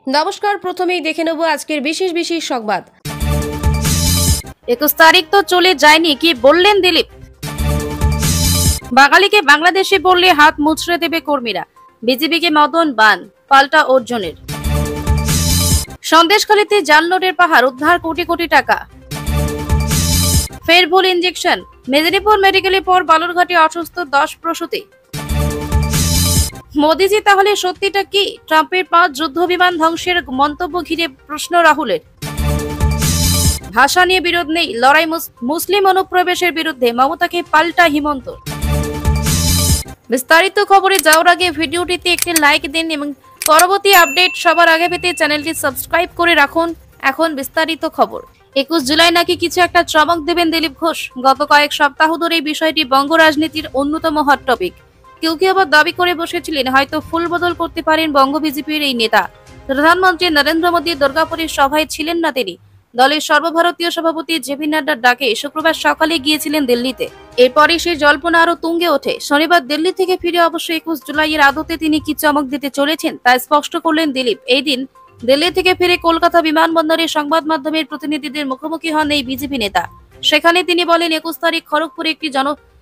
নমস্কার, প্রথমেই দেখে নেব আজকের বিশেষ সংবাদ। 21 তারিখ তো চলে যায়নি, কি বললেন দিলীপ? বাঙালিকে বাংলাদেশে বললে হাত মুচড়ে দেবে কর্মীরা, বিজেপিকে মদন বান, পাল্টা অর্জুনের। সন্দেশখালীতে জাল নোটের পাহাড়, উদ্ধার কোটি কোটি টাকা। ফের ভুল ইঞ্জেকশন, মেদিনীপুর মেডিকেলের পর বালুরঘাটে অসুস্থ 10 প্রসূতি। মোদিজি তাহলে সত্যিটা কি? ট্রাম্পের 5 যুদ্ধ বিমান ধ্বংসের মন্তব্য ঘিরে প্রশ্ন রাহুলের। ভাষা নিয়ে বিরোধ নেই, লড়াই মুসলিম অনুপ্রবেশের বিরুদ্ধে, মমতাকে পাল্টা হিমন্ত। বিস্তারিত খবরে যাওয়ার আগে ভিডিওটিতে একটি লাইক দিন এবং পরবর্তী আপডেট সবার আগে পেতে চ্যানেলটি সাবস্ক্রাইব করে রাখুন। এখন বিস্তারিত খবর। 21 জুলাই নাকি কিছু একটা চমক দেবেন দিলীপ ঘোষ। গত কয়েক সপ্তাহ ধরে এই বিষয়টি বঙ্গ রাজনীতির অন্যতম হট টপিক। কেউ কেউ আবার দাবি করে বসেছিলেন হয়তো ফুল বদল করতে পারেন বঙ্গ বিজেপির এই নেতা। প্রধানমন্ত্রী নরেন্দ্র মোদী দুর্গাপুরের সভায় ছিলেন না তিনি। দলের সর্বভারতীয় সভাপতি জেপি নাড্ডার ডাকে শুক্রবার সকালে গিয়েছিলেন দিল্লিতে। এরপরে সেই জল্পনা আরো তুঙ্গে ওঠে। শনিবার দিল্লি থেকে ফিরে অবশ্য 21 জুলাইয়ের আদতে তিনি কি চমক দিতে চলেছেন তা স্পষ্ট করলেন দিলীপ। এই দিন দিল্লি থেকে ফিরে কলকাতা বিমানবন্দরে সংবাদ মাধ্যমের প্রতিনিধিদের মুখোমুখি হন এই বিজেপি নেতা। সেখানে তিনি বলেন 21 তারিখ খড়গপুরে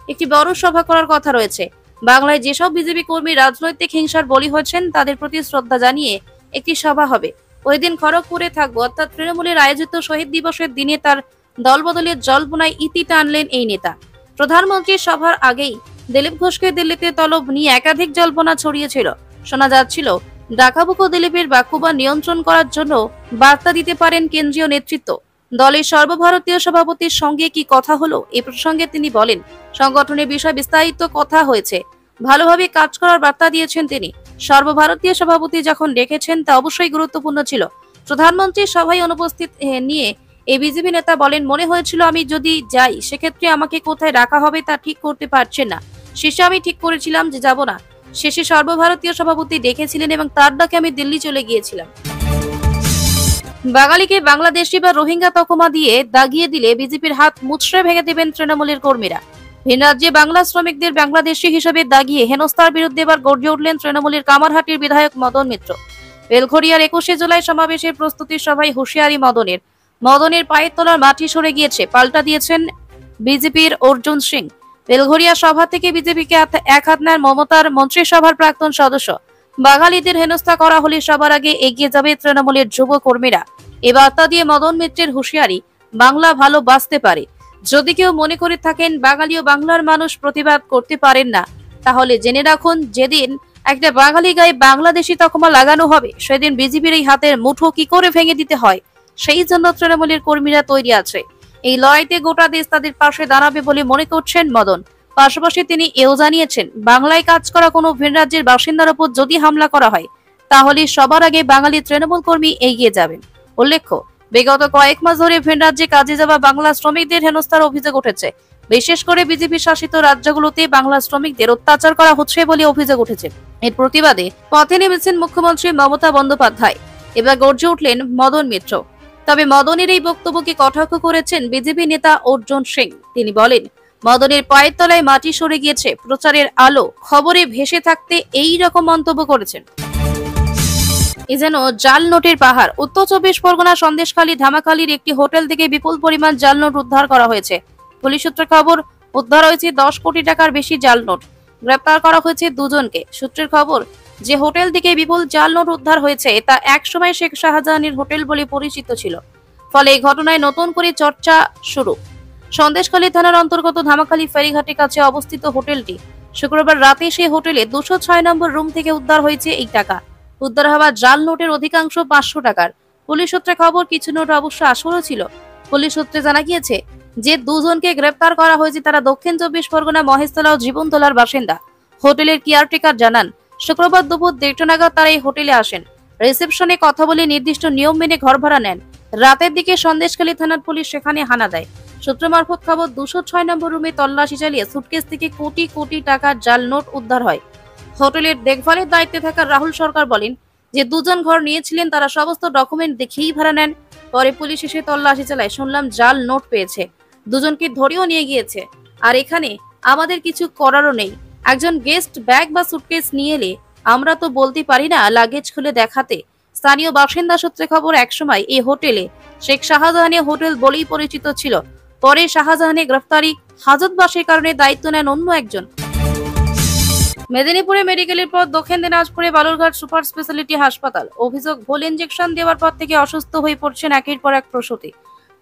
একটি বড় সভা করার কথা রয়েছে। বাংলায় যেসব বিজেপি কর্মী রাজনৈতিক হিংসার বলি হচ্ছেন তাদের প্রতি শ্রদ্ধা জানিয়ে একটি সভা হবে। ওই দিন খড়গপুরে থাকবো, অর্থাৎ তৃণমূলের আয়োজিত শহীদ দিবসের দিনে তার দলবদলের জল্পনায় ইতি টানলেন এই নেতা। প্রধানমন্ত্রীর সভার আগেই দিলীপ ঘোষকে দিল্লিতে তলব নিয়ে একাধিক জল্পনা ছড়িয়েছিল। শোনা যাচ্ছিল ডাকাবুকো দিলীপের বাক্যবাণ নিয়ন্ত্রণ করার জন্য বার্তা দিতে পারেন কেন্দ্রীয় নেতৃত্ব। দলের সর্বভারতীয় সভাপতির সঙ্গে কি কথা হলো এ প্রসঙ্গে তিনি বলেন, সংগঠনের বিষয়ে বিস্তারিত কথা হয়েছে, ভালোভাবে কাজ করার বার্তা দিয়েছেন তিনি। সর্বভারতীয় সভাপতি যখন ডেকেছেন তা অবশ্যই গুরুত্বপূর্ণ ছিল। প্রধানমন্ত্রীর সভায় অনুপস্থিত নিয়ে এই বিজেপি নেতা বলেন, মনে হয়েছিল আমি যদি যাই সেক্ষেত্রে আমাকে কোথায় রাখা হবে তা ঠিক করতে পারছেন না। শেষে আমি ঠিক করেছিলাম যে যাব না। শেষে সর্বভারতীয় সভাপতি ডেকেছিলেন এবং তার ডাকে আমি দিল্লি চলে গিয়েছিলাম। বাঙালিকে বাংলাদেশি বা রোহিঙ্গা তকমা দিয়ে দাগিয়ে দিলে বিজেপির হাত মুচড়ে ভেঙে দেবেন তৃণমূলের কর্মীরা। ভিন রাজ্যে বাংলা শ্রমিকদের বাংলাদেশি হিসেবে দাগিয়ে হেনস্থার বিরুদ্ধে এবার গর্জে উঠলেন তৃণমূলের কামারহাটির বিধায়ক মদন মিত্র। বেলঘরিয়ার 21 জুলাই সমাবেশের প্রস্তুতির সভায় হুঁশিয়ারি মদনের পায়ের তলার মাটি সরে গিয়েছে, পাল্টা দিয়েছেন বিজেপির অর্জুন সিং। বেলঘরিয়া সভা থেকে বিজেপিকে এক হাত নেন মমতার মন্ত্রিসভার প্রাক্তন সদস্য। বাঙালিদের হেনস্থা করা হলে সবার আগে এগিয়ে যাবে তৃণমূলের যুব কর্মীরা। এ বার্তা দিয়ে মদন মিত্রের হুঁশিয়ারি, বাংলা ভালো বাঁচতে পারে। যদি কেউ মনে করে থাকেন বাঙালি ও বাংলার মানুষ প্রতিবাদ করতে পারেন না, তাহলে জেনে রাখুন যেদিন একটা বাঙালি গায়ে বাংলাদেশি তকমা লাগানো হবে সেদিন বিজেপির এই হাতের মুঠো কি করে ভেঙে দিতে হয় সেই জন্য তৃণমূলের কর্মীরা তৈরি আছে। এই লড়াইতে গোটা দেশ তাদের পাশে দাঁড়াবে বলে মনে করছেন মদন। পাশাপাশি তিনি এও জানিয়েছেন, বাংলায় কাজ করা কোনো ভিন রাজ্যের বাসিন্দার উপর যদি হামলা করা হয় তাহলে সবার আগে বাঙালি তৃণমূল কর্মী এগিয়ে যাবেন। উল্লেখ্য, বিগত কয়েক মাস ধরে ভিন রাজ্যে কাজে যাওয়া বাংলা শ্রমিকদের হেনস্থার অভিযোগ উঠেছে। বিশেষ করে বিজেপি শাসিত রাজ্যগুলোতে বাংলা শ্রমিকদের অত্যাচার করা হচ্ছে বলে অভিযোগ উঠেছে। এর প্রতিবাদে পথে নেমেছেন মুখ্যমন্ত্রী মমতা বন্দ্যোপাধ্যায়। এবার গর্জে উঠলেন মদন মিত্র। তবে মদনের এই বক্তব্যকে কটাক্ষ করেছেন বিজেপি নেতা অর্জুন সিং। তিনি বলেন, মদনের পায়ের তলায় মাটি সরে গিয়েছে, প্রচারের আলো খবরে ভেসে থাকতে এই রকম মন্তব্য করেছেন। এ যেন জাল নোটের পাহাড়। উত্তর 24 পরগনা সন্দেশখালী ধামাখালীর একটি হোটেল থেকে বিপুল পরিমাণ জাল নোট উদ্ধার করা হয়েছে। পুলিশ সূত্রে খবর, উদ্ধার হয়েছে 10 কোটি টাকার বেশি জাল নোট। গ্রেপ্তার করা হয়েছে 2 জনকে। সূত্রের খবর, যে হোটেল থেকে বিপুল জাল নোট উদ্ধার হয়েছে তা একসময় শেখ শাহজাহানের হোটেল বলে পরিচিত ছিল। ফলে এই ঘটনায় নতুন করে চর্চা শুরু। সন্দেশখালী থানার অন্তর্গত ধামাখালী ফেরিঘাটের কাছে অবস্থিত হোটেলটি। শুক্রবার রাতে সেই হোটেলে 206 নম্বর রুম থেকে উদ্ধার হয়েছে এই টাকা। উদ্ধার হওয়া জাল নোটের অধিকাংশ 500 টাকার। পুলিশ সূত্রে খবর, কিছু নোট অবশ্য আসলও ছিল। পুলিশ সূত্রে জানা গিয়েছে যে 2 জনকে গ্রেপ্তার করা হয়েছে তারা দক্ষিণ 24 পরগনা মহেশতলা ও জীবনতলার বাসিন্দা। হোটেলের কেয়ারটেকার জানান, শুক্রবার দুপুর 1:30 নাগাদ তারা এই হোটেলে আসেন। রিসেপশনে কথা বলে নির্দিষ্ট নিয়ম মেনে ঘর ভাড়া নেন। রাতের দিকে সন্দেশখালী থানার পুলিশ সেখানে হানা দেয়। সূত্র মারফত খবর, 206 নম্বর রুমে তল্লাশি চালিয়ে সুটকেস থেকে কোটি কোটি টাকার জাল নোট উদ্ধার হয়। হোটেলের দেখভালের দায়িত্বে থাকা রাহুল সরকার বলেন, যে 2 জন ঘর নিয়েছিলেন তারা সমস্ত ডকুমেন্ট দেখেই ভাড়া নেন। পরে পুলিশ এসে তল্লাশি চালায়, শুনলাম জাল নোট পেয়েছে। 2 জনকে ধরেও নিয়ে গিয়েছে। আর এখানে আমাদের কিছু করারও নেই। একজন গেস্ট ব্যাগ বা সুটকেস নিয়ে এলে আমরা তো বলতে পারি না লাগেজ খুলে দেখাতে। স্থানীয় বাসিন্দা সূত্রে খবর, একসময় এই হোটেলে শেখ শাহজাহানের হোটেল বলেই পরিচিত ছিল। পরে শাহজাহানের গ্রেফতারি হাজতবাসের কারণে দায়িত্ব নেন অন্য একজন। মেদিনীপুরে মেডিকেলের পর দক্ষিণ দিনাজপুরে বালুরঘাট সুপার স্পেশালিটি হাসপাতাল। অভিযোগ, ভুল ইঞ্জেকশন দেওয়ার পর থেকে অসুস্থ হয়ে পড়ছেন একের পর এক প্রসূতি।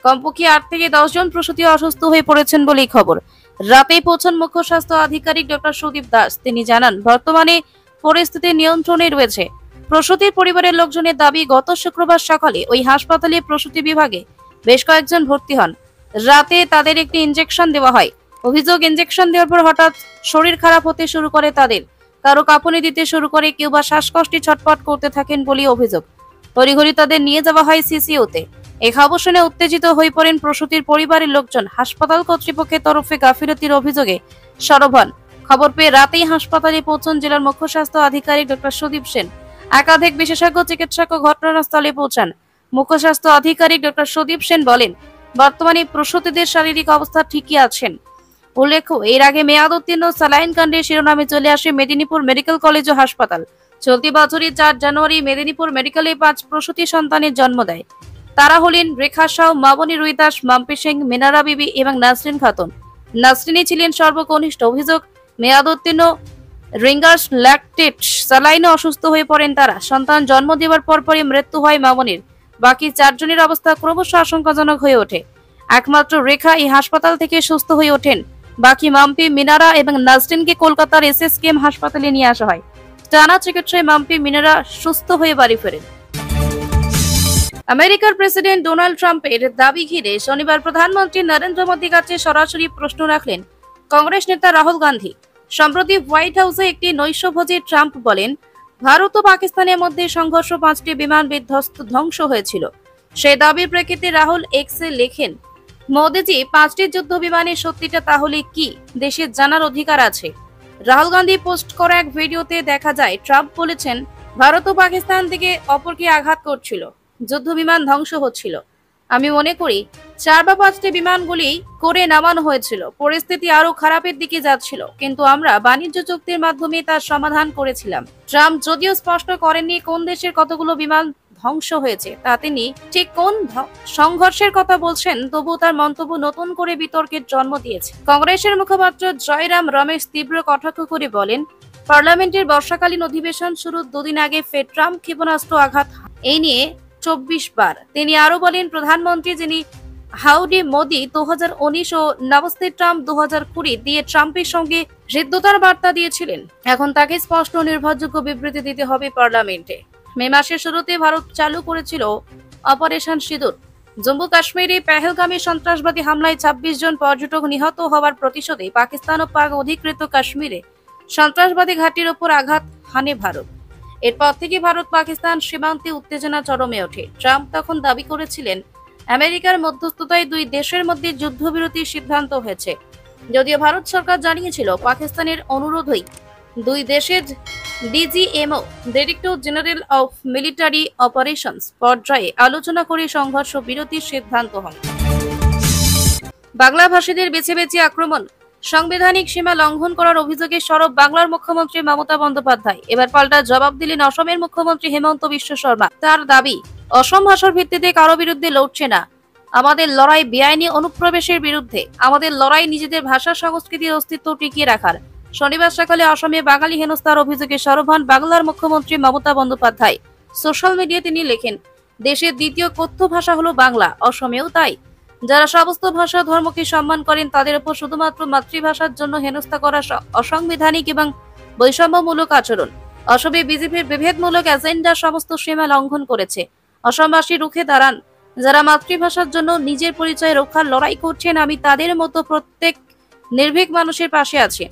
কমপক্ষে 8 থেকে 10 জন প্রসূতি অসুস্থ হয়ে পড়েছেন বলেই খবর। রাতেই পৌঁছান মুখ্য স্বাস্থ্য আধিকারিক ডক্টর সুদীপ দাস। তিনি জানান, বর্তমানে পরিস্থিতি নিয়ন্ত্রণে রয়েছে। প্রসূতির পরিবারের লোকজনের দাবি, গত শুক্রবার সকালে ওই হাসপাতালে প্রসূতি বিভাগে বেশ কয়েকজন ভর্তি হন। রাতে তাদের একটি ইঞ্জেকশন দেওয়া হয়। অভিযোগ, ইঞ্জেকশন দেওয়ার পর হঠাৎ শরীর খারাপ হতে শুরু করে তাদের। কারো কাঁপুনি দিতে শুরু করে, কেউ বা শ্বাসকষ্টে ছটফট করতে থাকেন বলে অভিযোগ। তড়িঘড়ি তাদের নিয়ে যাওয়া হয় সিসিইউতে। এই খবর শুনে উত্তেজিত হয়ে পড়েন প্রসূতির পরিবারের লোকজন। হাসপাতাল কর্তৃপক্ষের তরফে গাফিলতির অভিযোগে সরব হন। খবর পেয়ে রাতেই হাসপাতালে পৌঁছন জেলার মুখ্য স্বাস্থ্য আধিকারিক ডক্টর সুদীপ সেন। একাধিক বিশেষজ্ঞ চিকিৎসক ঘটনাস্থলে পৌঁছান। মুখ্য স্বাস্থ্য আধিকারিক ডক্টর সুদীপ সেন বলেন, বর্তমানে প্রসূতিদের শারীরিক অবস্থা ঠিকই আছেন। উল্লেখ্য, এর আগে মেয়াদ উত্তীর্ণ স্যালাইন কাণ্ডের শিরোনামে চলে আসে মেদিনীপুর মেডিকেল কলেজ ও হাসপাতাল। চলতি বছরের 4 জানুয়ারি মেদিনীপুর মেডিকেলে 5 প্রসূতি সন্তানের জন্ম দেয়। তারা হলেন রেখা সাউ, মামনি রুইদাস, মাম্পি সিং, মিনারা বিবি এবং নাসরিন খাতুন। নাসরিনই ছিলেন সর্বকনিষ্ঠ। অভিযোগ, মেয়াদ উত্তীর্ণ রিঙ্গার্স ল্যাকটেট স্যালাইনে অসুস্থ হয়ে পড়েন তারা। সন্তান জন্ম দেওয়ার পরপরই মৃত্যু হয় মামনির। বাকি 4 জনের অবস্থা ক্রমশ আশঙ্কাজনক হয়ে ওঠে। একমাত্র রেখা এই হাসপাতাল থেকে সুস্থ হয়ে ওঠেন। বাকি মাম্পি, মিনারা এবং নাসরিনকে কলকাতার SSKM হাসপাতালে নিয়ে আসা হয়। টানা চিকিৎসায় মাম্পি, মিনারা সুস্থ হয়ে বাড়ি ফেরেন। আমেরিকার প্রেসিডেন্ট ডোনাল্ড ট্রাম্পের দাবি ঘিরে শনিবার প্রধানমন্ত্রী নরেন্দ্র মোদীর কাছে সরাসরি প্রশ্ন রাখলেন কংগ্রেস নেতা রাহুল গান্ধী। সম্প্রতি হোয়াইট হাউসে একটি নৈশভোজে ট্রাম্প বলেন, ভারত ও পাকিস্তানের মধ্যে সংঘর্ষ 5টি বিমান ধ্বংস হয়েছিল। সেই দাবির প্রেক্ষিতে রাহুল এক্সে লেখেন, মোদীজি, 5টি যুদ্ধ বিমানের সত্যিটা তাহলে কি দেশের জানার অধিকার আছে। রাহুল গান্ধী পোস্ট করা এক ভিডিওতে দেখা যায়, ট্রাম্প বলেছেন, ভারত ও পাকিস্তান থেকে অপরকে আঘাত করছিল, যুদ্ধ বিমান ধ্বংস হচ্ছিল। আমি মনে করি 4 বা 5টি বিমানগুলি করে নামানো হয়েছিল। পরিস্থিতি আরো খারাপের দিকে যাচ্ছিল, কিন্তু আমরা বাণিজ্য চুক্তির মাধ্যমে তার সমাধান করেছিলাম। ট্রাম্প যদিও স্পষ্ট করেননি কোন দেশের কতগুলো বিমান ধ্বংস হয়েছে, তা তিনি ঠিক কোন সংঘর্ষের কথা বলছেন, তবুও তার মন্তব্য নতুন করে বিতর্কের জন্ম দিয়েছে। কংগ্রেসের মুখপাত্র জয়রাম রমেশ তীব্র কটাক্ষ করে বলেন, পার্লামেন্টের বর্ষাকালীন অধিবেশন শুরুর 2 দিন আগে ফের ট্রাম্প ক্ষেপণাস্ত্র আঘাত, এই নিয়ে 24 বার। তিনি আরো বলেন, প্রধানমন্ত্রী যিনি হাউডি মোদি 2019 ও নমস্তে ট্রাম্প 2020 দিয়ে ট্রাম্পের সঙ্গে হৃদ্যতার বার্তা দিয়েছিলেন, এখন তাকে স্পষ্ট ও নির্ভরযোগ্য বিবৃতি দিতে হবে পার্লামেন্টে। মে মাসের শুরুতে ভারত চালু করেছিল অপারেশন সিঁদুর। জম্মু কাশ্মীরে পেহেলগামী সন্ত্রাসবাদী হামলায় 26 জন পর্যটক নিহত হওয়ার প্রতিশোধে পাকিস্তান ও পাক অধিকৃত কাশ্মীরে সন্ত্রাসবাদী ঘাঁটির ওপর আঘাত হানে ভারত। এরপর থেকে ভারত পাকিস্তান সীমান্তে উত্তেজনা চরমে ওঠে। ট্রাম্প তখন দাবি করেছিলেন, আমেরিকার মধ্যস্থতায় 2 দেশের মধ্যে যুদ্ধবিরতির সিদ্ধান্ত হয়েছে। যদিও ভারত সরকার জানিয়েছিল, পাকিস্তানের অনুরোধেই 2 দেশের DGMO director general of military operations পর্যায়ে আলোচনা করে সংঘর্ষ বিরতির সিদ্ধান্ত হয়। বাংলা ভাষীদের বেছে বেছে আক্রমণ, সাংবিধানিক সীমা লঙ্ঘন করার অভিযোগে সরব বাংলার মুখ্যমন্ত্রী মমতা বন্দ্যোপাধ্যায়। এবার পাল্টা জবাব দিলেন অসমের মুখ্যমন্ত্রী হেমন্ত বিশ্ব শর্মা। তার দাবি, অসম ভাষার ভিত্তিতে কারো বিরুদ্ধে লড়ছে না। আমাদের লড়াই বেআইনি অনুপ্রবেশের বিরুদ্ধে। আমাদের লড়াই নিজেদের ভাষা সংস্কৃতির অস্তিত্ব টিকিয়ে রাখার। শনিবার সকালে অসমে বাঙালি হেনস্থার অভিযোগে সরব হন বাংলার মুখ্যমন্ত্রী মমতা বন্দ্যোপাধ্যায়। সোশ্যাল মিডিয়ায় তিনি লেখেন, দেশের দ্বিতীয় কথ্য ভাষা হলো বাংলা, অসমেও তাই। যারা সমস্ত ভাষা ধর্মকে সম্মান করেন, তাদের উপর শুধুমাত্র মাতৃভাষার জন্য হেনস্থা করা অসাংবিধানিক এবং বৈষম্যমূলক আচরণ। অসমে বিজেপির বিভেদমূলক এজেন্ডা সমস্ত সীমা লঙ্ঘন করেছে। অসমবাসী রুখে দাঁড়ান। যারা মাতৃভাষার জন্য নিজের পরিচয় রক্ষার লড়াই করছেন, আমি তাদের মতো প্রত্যেক নির্ভীক মানুষের পাশে আছি।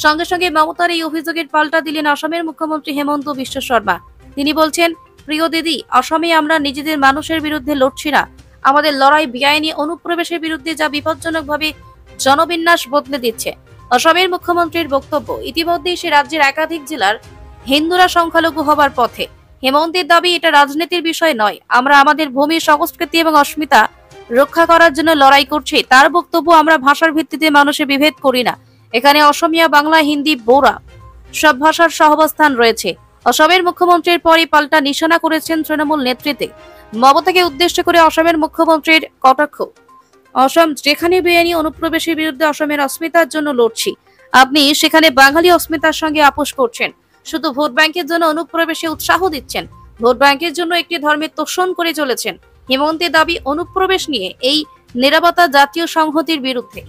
সঙ্গে সঙ্গে মমতার এই অভিযোগের পাল্টা দিলেন অসমের মুখ্যমন্ত্রী হেমন্ত বিশ্ব শর্মা। তিনি বলছেন, প্রিয় দিদি, অসমে আমরা নিজেদের মানুষের বিরুদ্ধে লড়ছি না। আমাদের লড়াই বেআইনি অনুপ্রবেশের বিরুদ্ধে, যা বিপজ্জনকভাবে জনবিন্যাস বদলে দিচ্ছে। অসমের মুখ্যমন্ত্রীর বক্তব্য, ইতিমধ্যেই সে রাজ্যের একাধিক জেলার হিন্দুরা সংখ্যালঘু হবার পথে। হেমন্তের দাবি, এটা রাজনীতির বিষয় নয়। আমরা আমাদের ভূমি, সংস্কৃতি এবং অস্মিতা রক্ষা করার জন্য লড়াই করছি। তার বক্তব্য, আমরা ভাষার ভিত্তিতে মানুষের বিভেদ করি না। এখানে অসমিয়া, বাংলা, হিন্দি, বোরা সব ভাষার সহাবস্থান রয়েছে। অসমের মুখ্যমন্ত্রীর পরই পাল্টা নিশানা করেছেন তৃণমূল নেতৃত্বে। মমতাকে উদ্দেশ্য করে অসমের মুখ্যমন্ত্রীর কটাক্ষ। অসম যেখানে বেআইনি অনুপ্রবেশের বিরুদ্ধে অসমের অস্মিতার জন্য লড়ছি, আপনি সেখানে বাঙালি অস্মিতার সঙ্গে আপোষ করছেন। শুধু ভোট ব্যাংকের জন্য অনুপ্রবেশে উৎসাহ দিচ্ছেন, ভোট ব্যাংকের জন্য একটি ধর্মের তোষণ করে চলেছেন। হেমন্তের দাবি অনুপ্রবেশ নিয়ে এই নিরাপত্তা জাতীয় সংহতির বিরুদ্ধে।